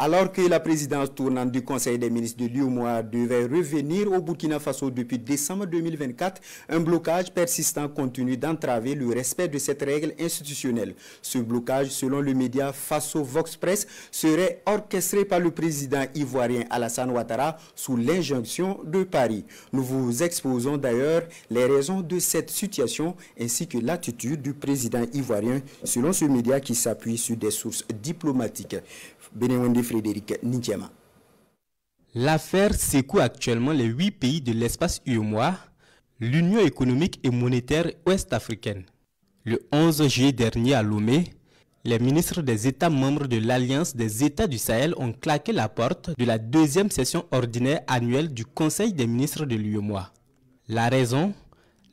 Alors que la présidence tournante du Conseil des ministres de l'UEMOA devait revenir au Burkina Faso depuis décembre 2024, un blocage persistant continue d'entraver le respect de cette règle institutionnelle. Ce blocage, selon le média Faso Vox Press, serait orchestré par le président ivoirien Alassane Ouattara sous l'injonction de Paris. Nous vous exposons d'ailleurs les raisons de cette situation ainsi que l'attitude du président ivoirien selon ce média qui s'appuie sur des sources diplomatiques. Benewende Frédéric Nintiama. L'affaire secoue actuellement les 8 pays de l'espace UEMOA, l'Union économique et monétaire ouest-africaine. Le 11 juillet dernier à Lomé, les ministres des États membres de l'Alliance des États du Sahel ont claqué la porte de la deuxième session ordinaire annuelle du Conseil des ministres de l'UEMOA. La raison ?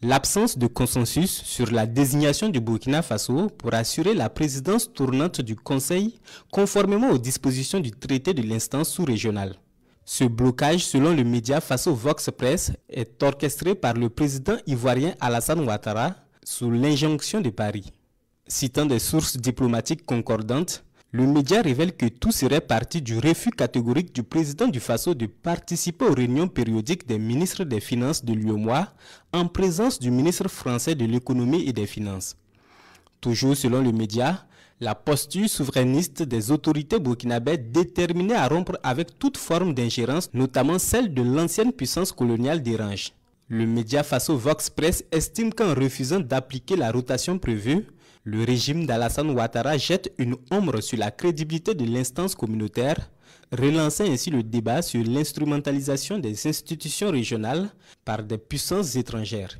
L'absence de consensus sur la désignation du Burkina Faso pour assurer la présidence tournante du Conseil conformément aux dispositions du traité de l'instance sous-régionale. Ce blocage, selon le média Faso Vox Press, est orchestré par le président ivoirien Alassane Ouattara sous l'injonction de Paris. Citant des sources diplomatiques concordantes, le média révèle que tout serait parti du refus catégorique du président du Faso de participer aux réunions périodiques des ministres des Finances de l'UEMOA en présence du ministre français de l'économie et des finances. Toujours selon le média, la posture souverainiste des autorités burkinabées déterminée à rompre avec toute forme d'ingérence, notamment celle de l'ancienne puissance coloniale dérange. Le média Faso Vox Press estime qu'en refusant d'appliquer la rotation prévue, le régime d'Alassane Ouattara jette une ombre sur la crédibilité de l'instance communautaire, relançant ainsi le débat sur l'instrumentalisation des institutions régionales par des puissances étrangères.